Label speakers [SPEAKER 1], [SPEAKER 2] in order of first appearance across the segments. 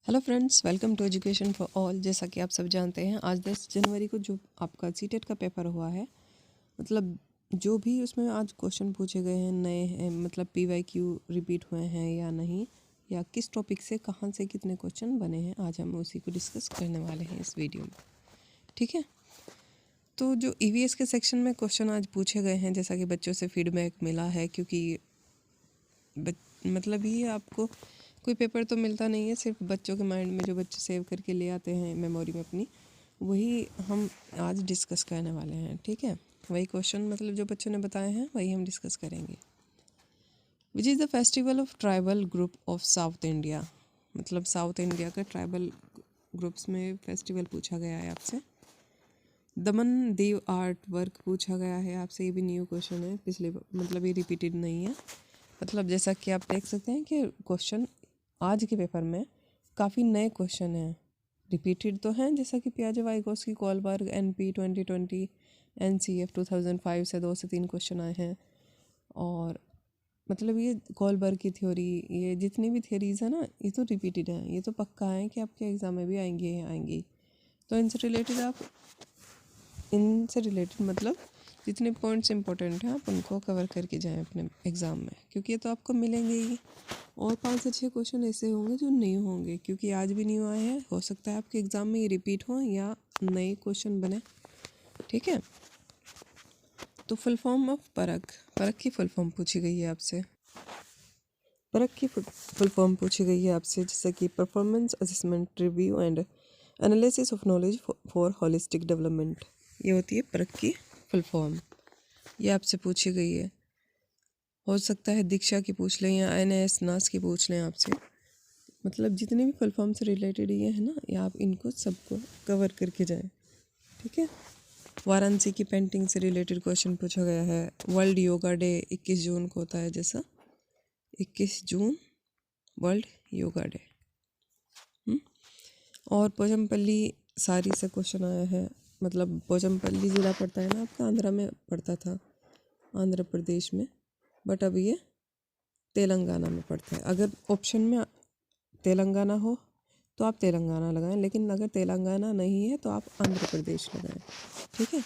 [SPEAKER 1] Hello friends, welcome to education for all. जैसा कि आप सब जानते हैं, आज 10 जनवरी को जो आपका सीटेट का पेपर हुआ है, मतलब जो भी उसमें आज क्वेश्चन पूछे गए हैं नए हैं, मतलब PYQ रिपीट हुए हैं या नहीं, या किस टॉपिक से कहाँ से कितने क्वेश्चन बने हैं, आज हम उसी को डिस्कस करने वाले हैं इस वीडियो में। ठीक है, तो जो EVS के सेक्शन में क्वेश्चन आज पूछे गए हैं, जैसा कि बच्चों से फीडबैक मिला है, क्योंकि मतलब ये आपको कोई पेपर तो मिलता नहीं है, सिर्फ बच्चों के माइंड में जो बच्चे सेव करके ले आते हैं मेमोरी में अपनी, वही हम आज डिस्कस करने वाले हैं। ठीक है, वही क्वेश्चन मतलब जो बच्चों ने बताए हैं वही हम डिस्कस करेंगे। Which is the festival of tribal group of south India, मतलब साउथ इंडिया का ट्राइबल ग्रुप्स में फेस्टिवल पूछा गया है आपसे। दमन देव आर्ट वर्क पूछा गया है आपसे, ये भी न्यू क्वेश्चन है, पिछले मतलब ये रिपीटेड नहीं है। मतलब जैसा कि आप देख सकते हैं कि क्वेश्चन आज के पेपर में काफ़ी नए क्वेश्चन हैं, रिपीटेड तो हैं, जैसा कि पियाजे वाइगोस्की कोलबर्ग NP 2020 NCF 2005 से 2 से 3 क्वेश्चन आए हैं। और मतलब ये कोलबर्ग की थ्योरी, ये जितनी भी थ्योरीज है ना, ये तो रिपीटेड हैं, ये तो पक्का है कि आपके एग्ज़ाम में भी आएंगी। तो इनसे रिलेटेड मतलब जितने पॉइंट्स इंपॉर्टेंट हैं आप उनको कवर करके जाएं अपने एग्ज़ाम में, क्योंकि ये तो आपको मिलेंगे ही। और 5 से 6 क्वेश्चन ऐसे होंगे जो न्यू होंगे, क्योंकि आज भी न्यू आए हैं, हो सकता है आपके एग्ज़ाम में ये रिपीट हो या नए क्वेश्चन बने। ठीक है, तो फुल फॉर्म ऑफ परख की फुल फॉर्म पूछी गई है आपसे। परख की फुल फॉर्म पूछी गई है आपसे, जैसे कि performance assessment review and analysis of knowledge for holistic development, ये होती है परख की फुल फॉर्म। ये आपसे पूछी गई है, हो सकता है दीक्षा की पूछ लें या INS नास की पूछ लें आपसे। मतलब जितने भी फुल फॉर्म से रिलेटेड ये है ना, ये आप इनको सबको कवर करके जाएं। ठीक है, वाराणसी की पेंटिंग से रिलेटेड क्वेश्चन पूछा गया है। वर्ल्ड योगा डे 21 जून को होता है, जैसा 21 जून वर्ल्ड योगा डे। और पोचमपल्ली सारी से क्वेश्चन आया है, मतलब पोचमपल्ली ज़िला पड़ता है ना आपका, आंध्रा में पड़ता था, आंध्र प्रदेश में, बट अब ये तेलंगाना में पड़ता है। अगर ऑप्शन में तेलंगाना हो तो आप तेलंगाना लगाएं, लेकिन अगर तेलंगाना नहीं है तो आप आंध्र प्रदेश लगाएं। ठीक है,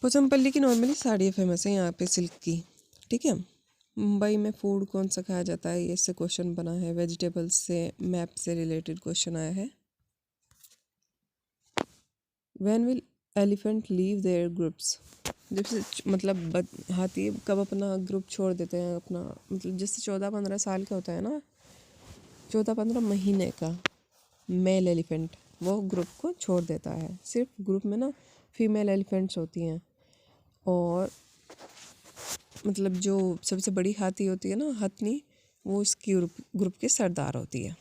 [SPEAKER 1] पोचमपल्ली की नॉर्मली साड़ियाँ फेमस है यहाँ पे, सिल्क की। ठीक है, मुंबई में फूड कौन सा खाया जाता है, इससे क्वेश्चन बना है। वेजिटेबल्स से मैप से रिलेटेड क्वेश्चन आया है। When will elephant leave their groups, जब से मतलब हाथी कब अपना ग्रुप छोड़ देते हैं अपना, मतलब जैसे 14-15 साल का होता है ना, 14-15 महीने का मेल एलिफेंट वो ग्रुप को छोड़ देता है। सिर्फ ग्रुप में ना फीमेल एलिफेंट्स होती हैं, और मतलब जो सबसे बड़ी हाथी होती है ना, हथनी, वो इसकी ग्रुप की सरदार होती है।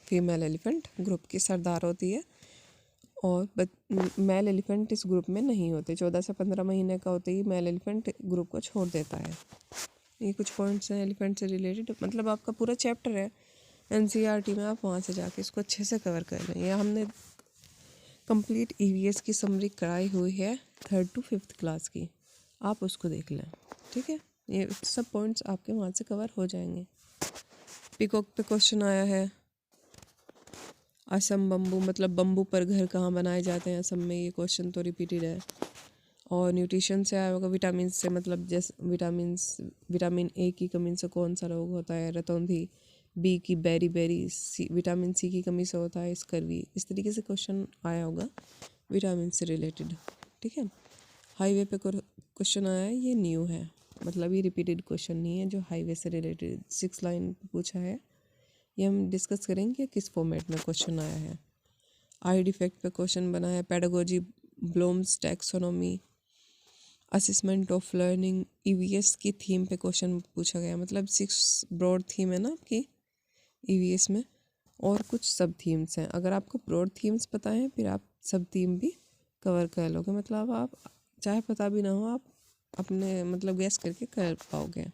[SPEAKER 1] फीमेल एलिफेंट ग्रुप की सरदार होती है, और मेल एलिफेंट इस ग्रुप में नहीं होते। 14 से 15 महीने का होते ही मेल एलिफेंट ग्रुप को छोड़ देता है। ये कुछ पॉइंट्स हैं एलिफेंट से रिलेटेड, मतलब आपका पूरा चैप्टर है NCERT में, आप वहाँ से जाके इसको अच्छे से कवर कर लें। ये हमने कंप्लीट EVS की समरी कराई हुई है 3rd to 5th क्लास की, आप उसको देख लें। ठीक है, ये सब पॉइंट्स आपके वहाँ से कवर हो जाएंगे। पीकॉक पे क्वेश्चन आया है। असम बम्बू, मतलब बम्बू पर घर कहाँ बनाए जाते हैं असम में, ये क्वेश्चन तो रिपीटेड है। और न्यूट्रिशन से आया होगा, विटामिन से, मतलब जैसे विटामिन A की कमी से कौन सा रोग होता है, रतौंधी, B की बेरी, विटामिन C की कमी से होता है स्कर्वी। इस तरीके से क्वेश्चन आया होगा विटामिन से रिलेटेड। ठीक है, हाईवे पे क्वेश्चन आया है, ये न्यू है, मतलब ये रिपीटेड क्वेश्चन नहीं है, जो हाईवे से रिलेटेड 6 लाइन पूछा है। ये हम डिस्कस करेंगे किस फॉर्मेट में क्वेश्चन आया है। आई डिफेक्ट पे क्वेश्चन बना है। Pedagogy, Bloom's taxonomy, assessment of learning, EVS की थीम पे क्वेश्चन पूछा गया। मतलब 6 ब्रॉड थीम है ना आपकी EVS में, और कुछ सब थीम्स हैं। अगर आपको ब्रॉड थीम्स पता है, फिर आप सब थीम भी कवर कर लोगे, मतलब आप चाहे पता भी ना हो, आप अपने मतलब गैस करके कर पाओगे।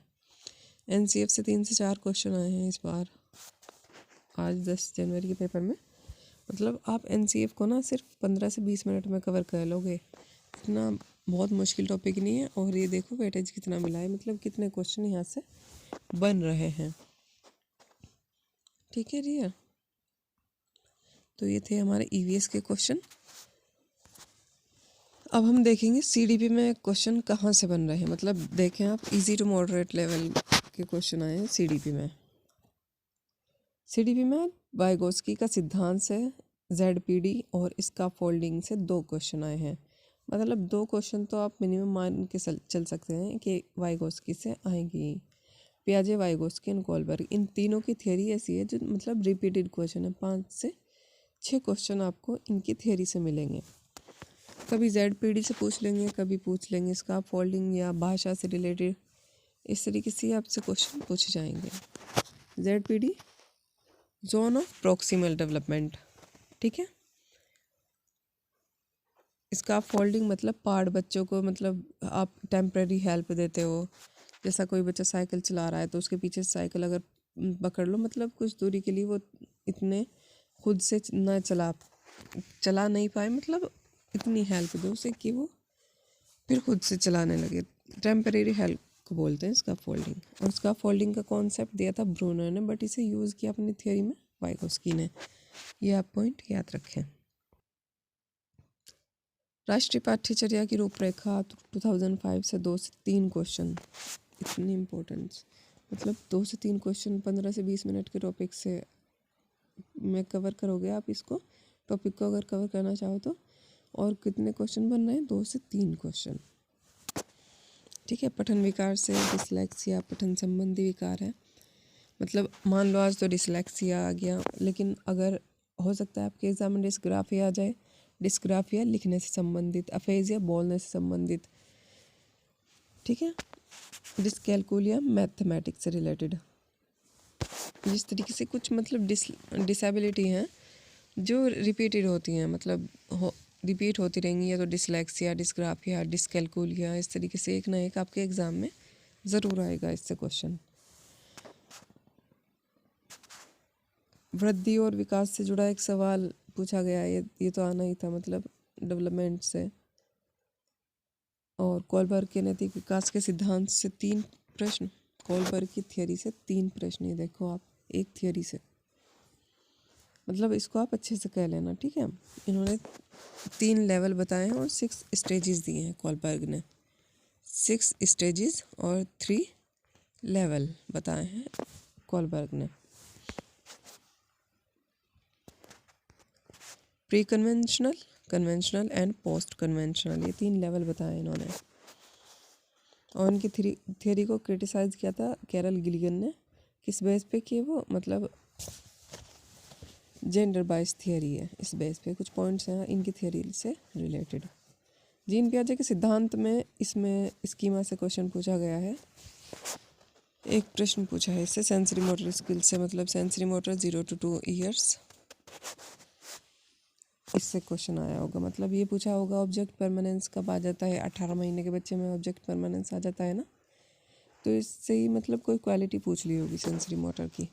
[SPEAKER 1] NCF से 3 से 4 क्वेश्चन आए हैं इस बार, आज 10 जनवरी के पेपर में। मतलब आप NCF को ना सिर्फ 15 से 20 मिनट में कवर कर लोगे, इतना बहुत मुश्किल टॉपिक नहीं है। और ये देखो वेटेज कितना मिला है, मतलब कितने क्वेश्चन यहाँ से बन रहे हैं। ठीक है डियर। तो ये थे हमारे ईवीएस के क्वेश्चन। अब हम देखेंगे सीडीपी में क्वेश्चन कहाँ से बन रहे हैं। मतलब देखें आप, इजी टू मॉडरेट लेवल के क्वेश्चन आए हैं सीडीपी में। सीडीपी में वाइगोस्की का सिद्धांत से जेडपीडी और इसका फोल्डिंग से 2 क्वेश्चन आए हैं। मतलब 2 क्वेश्चन तो आप मिनिमम मान के चल सकते हैं कि वाइगोस्की से आएंगी। पियाजे, वाइगोस्की एंड कोलबर्ग, इन तीनों की थियरी ऐसी है जो मतलब रिपीटेड क्वेश्चन है। 5 से 6 क्वेश्चन आपको इनकी थियरी से मिलेंगे। कभी जेडपीडी से पूछ लेंगे, कभी पूछ लेंगे इसका फोल्डिंग या भाषा से रिलेटेड, इस तरीके से आपसे क्वेश्चन पूछे जाएंगे। ZPD zone of proximal development, ठीक है। इसका फोल्डिंग मतलब पार्ट बच्चों को, मतलब आप टेम्परेरी हेल्प देते हो। जैसा कोई बच्चा साइकिल चला रहा है तो उसके पीछे साइकिल अगर पकड़ लो, मतलब कुछ दूरी के लिए वो इतने खुद से ना चला नहीं पाए, मतलब इतनी हेल्प दो उसे कि वो फिर खुद से चलाने लगे। टेम्परेरी हेल्प को बोलते हैं इसका फोल्डिंग। और उसका फोल्डिंग का कॉन्सेप्ट दिया था ब्रूनर ने, बट इसे यूज़ किया अपनी थियोरी में वाइगोस्की ने। ये आप पॉइंट याद रखें। राष्ट्रीय पाठ्यचर्या की रूपरेखा 2005 से 2 से 3 क्वेश्चन, इतनी इम्पोर्टेंस। मतलब 2 से 3 क्वेश्चन 15 से 20 मिनट के टॉपिक से में कवर करोगे आप इसको, टॉपिक को अगर कवर करना चाहो तो। और कितने क्वेश्चन बन रहे हैं? 2 से 3 क्वेश्चन, ठीक है। पठन विकार से डिसलेक्सिया पठन संबंधी विकार है। मतलब मान लो आज तो डिसलेक्सिया आ गया, लेकिन अगर हो सकता है आपके एग्जाम में डिस्ग्राफिया आ जाए। डिस्ग्राफिया लिखने से संबंधित, अफेजिया बोलने से संबंधित, ठीक है। डिस्कैलकुलिया मैथमेटिक्स से रिलेटेड। जिस तरीके से कुछ मतलब डिसेबिलिटी हैं जो रिपीटेड होती हैं, मतलब रिपीट होती रहेंगी, या तो डिसलेक्सिया, डिस्ग्राफिया, डिस्कैलकुलिया, इस तरीके से एक ना एक आपके एग्ज़ाम में ज़रूर आएगा इससे क्वेश्चन। वृद्धि और विकास से जुड़ा एक सवाल पूछा गया है, ये तो आना ही था, मतलब डेवलपमेंट से। और कोलबर्ग के नैतिक विकास के सिद्धांत से 3 प्रश्न, कोलबर्ग की थियरी से 3 प्रश्न। ये देखो आप, एक थियरी से, मतलब इसको आप अच्छे से कह लेना, ठीक है। इन्होंने 3 लेवल बताए हैं और 6 स्टेजेस दिए हैं कोलबर्ग ने। 6 स्टेजेस और 3 लेवल बताए हैं कोलबर्ग ने। Pre conventional, conventional and post conventional, ये 3 लेवल बताए इन्होंने। और उनकी थियरी को क्रिटिसाइज़ किया था कैरल गिलिगन ने। किस बेस पे कि वो मतलब जेंडर बाइस थियरी है, इस बेस पे कुछ पॉइंट्स हैं इनकी थियरी से रिलेटेड। जीन पियाजे के सिद्धांत में इसमें स्कीमा से क्वेश्चन पूछा गया है। एक प्रश्न पूछा है इससे सेंसरी मोटर स्किल से, मतलब सेंसरी मोटर 0 to 2 ईयर्स, इससे क्वेश्चन आया होगा। मतलब ये पूछा होगा ऑब्जेक्ट परमानेंस कब आ जाता है। 18 महीने के बच्चे में ऑब्जेक्ट परमानेंस आ जाता है ना, तो इससे ही मतलब कोई क्वालिटी पूछ ली होगी सेंसरी मोटर की।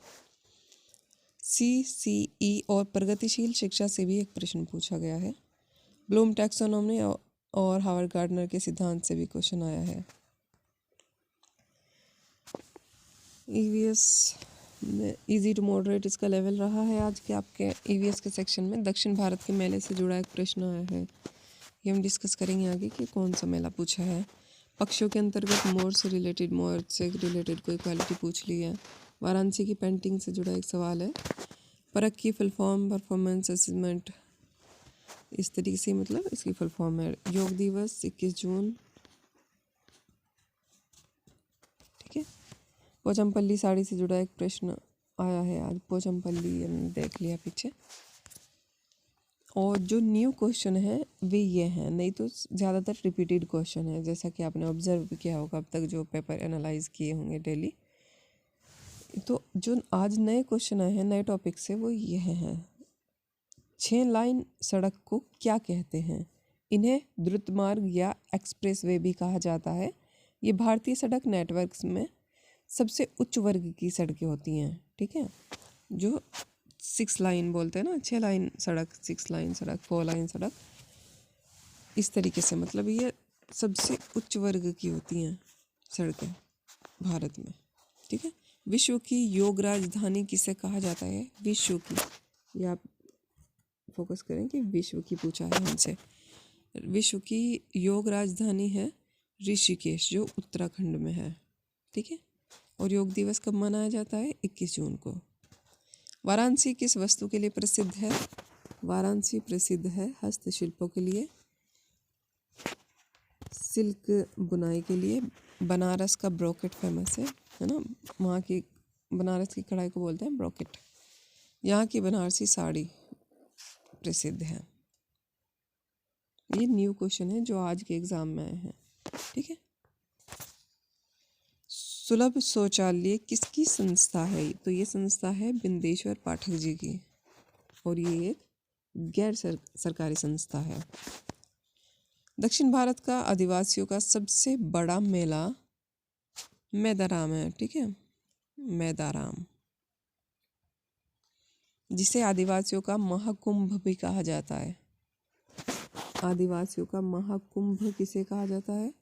[SPEAKER 1] CCE और प्रगतिशील शिक्षा से भी एक प्रश्न पूछा गया है। ब्लूम टैक्सोनॉमी और हावर्ड गार्डनर के सिद्धांत से भी क्वेश्चन आया है। ईवीएस में इजी टू मॉडरेट इसका लेवल रहा है आज के आपके ईवीएस के सेक्शन में। दक्षिण भारत के मेले से जुड़ा एक प्रश्न आया है, ये हम डिस्कस करेंगे आगे कि कौन सा मेला पूछा है। पक्षियों के अंतर्गत मोर से रिलेटेड कोई क्वालिटी पूछ ली है। वाराणसी की पेंटिंग से जुड़ा एक सवाल है। परख की फुल फॉर्म परफॉर्मेंस असेसमेंट, इस तरीके से मतलब इसकी फुल फॉर्म है। योग दिवस 21 जून, ठीक है। पोचमपल्ली साड़ी से जुड़ा एक प्रश्न आया है आज। पोचमपल्ली हमने देख लिया पीछे। और जो न्यू क्वेश्चन है वे ये हैं, नहीं तो ज़्यादातर रिपीटेड क्वेश्चन है, जैसा कि आपने ऑब्जर्व भी किया होगा अब तक जो पेपर एनालाइज किए होंगे डेली। तो जो आज नए क्वेश्चन आए हैं नए टॉपिक से वो ये हैं। 6 लाइन सड़क को क्या कहते हैं? इन्हें द्रुत मार्ग या एक्सप्रेस वे भी कहा जाता है। ये भारतीय सड़क नेटवर्क्स में सबसे उच्च वर्ग की सड़कें होती हैं, ठीक है। जो 6 लाइन बोलते हैं ना, 6 लाइन सड़क, 6 लाइन सड़क, 4 लाइन सड़क, इस तरीके से मतलब ये सबसे उच्च वर्ग की होती हैं सड़कें भारत में, ठीक है। विश्व की योग राजधानी किसे कहा जाता है? विश्व की, ये आप फोकस करें कि विश्व की पूछा है हमसे। विश्व की योग राजधानी है ऋषिकेश, जो उत्तराखंड में है। ठीक है। और योग दिवस कब मनाया जाता है? 21 जून को। वाराणसी किस वस्तु के लिए प्रसिद्ध है? वाराणसी प्रसिद्ध है हस्तशिल्पों के लिए, सिल्क बुनाई के लिए। बनारस का ब्रोकेट फेमस है ना, वहाँ की बनारस की कढ़ाई को बोलते हैं ब्रोकेट। यहाँ की बनारसी साड़ी प्रसिद्ध है। ये न्यू क्वेश्चन है जो आज के एग्जाम में आए हैं। ठीक है। सुलभ शौचालय किसकी संस्था है? तो ये संस्था है बिंदेश्वर पाठक जी की, और ये एक गैर सरकारी संस्था है। दक्षिण भारत का आदिवासियों का सबसे बड़ा मेला मैदाराम है। ठीक है, मैदाराम, जिसे आदिवासियों का महाकुंभ भी कहा जाता है। आदिवासियों का महाकुंभ किसे कहा जाता है?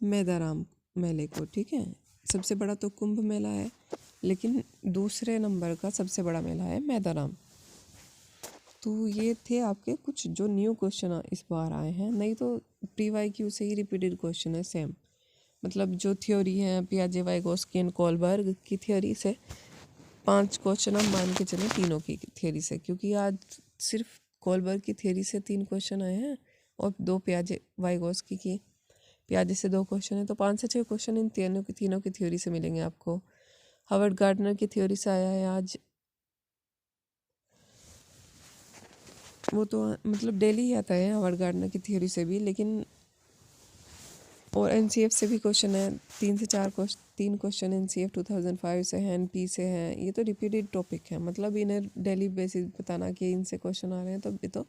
[SPEAKER 1] मैदाराम मेले को। ठीक है। सबसे बड़ा तो कुंभ मेला है, लेकिन दूसरे नंबर का सबसे बड़ा मेला है मैदाराम। तो ये थे आपके कुछ जो न्यू क्वेश्चन इस बार आए हैं, नहीं तो PYQ से ही रिपीटेड क्वेश्चन है सेम। मतलब जो थ्योरी है पियाजे, वाइगोस्की एंड कोलबर्ग की थ्योरी से 5 क्वेश्चन हम मान के चलें तीनों की थ्योरी से, क्योंकि आज सिर्फ कोलबर्ग की थ्योरी से 3 क्वेश्चन आए हैं और 2 पियाजे वाइगोस्की की। पियाजे से 2 क्वेश्चन है, तो 5 से 6 क्वेश्चन इन तीनों की थ्योरी से मिलेंगे आपको। हावर्ड गार्डनर की थ्योरी से आया है आज, वो तो मतलब डेली ही आता है हावर्ड गार्डनर की थ्योरी से भी, लेकिन और NCF से भी क्वेश्चन है। 3 से 4 क्वेश्चन, 3 क्वेश्चन NCF 2005 से हैं, NP से हैं। ये तो रिपीटेड टॉपिक है, मतलब इन्हें डेली बेसिस बताना कि इनसे क्वेश्चन आ रहे हैं, तो ये तो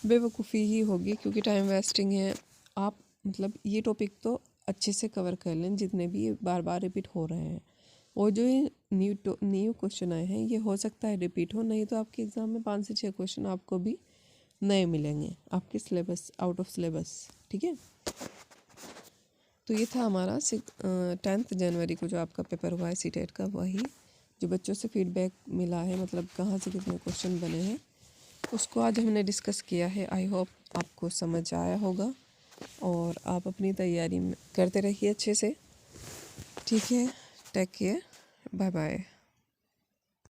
[SPEAKER 1] बेवकूफ़ी ही होगी, क्योंकि टाइम वेस्टिंग है। आप मतलब ये टॉपिक तो अच्छे से कवर कर लें जितने भी बार बार रिपीट हो रहे हैं। और जो ये न्यू क्वेश्चन आए हैं, ये हो सकता है रिपीट हो, नहीं तो आपके एग्ज़ाम में 5 से 6 क्वेश्चन आपको भी नए मिलेंगे आपके सिलेबस, आउट ऑफ सिलेबस। ठीक है। तो ये था हमारा 10 जनवरी को जो आपका पेपर हुआ है CTET का, वही जो बच्चों से फीडबैक मिला है, मतलब कहाँ से कितने क्वेश्चन बने हैं, उसको आज हमने डिस्कस किया है। आई होप आपको समझ आया होगा और आप अपनी तैयारी करते रहिए अच्छे से। ठीक है, टेक केयर, बाय बाय।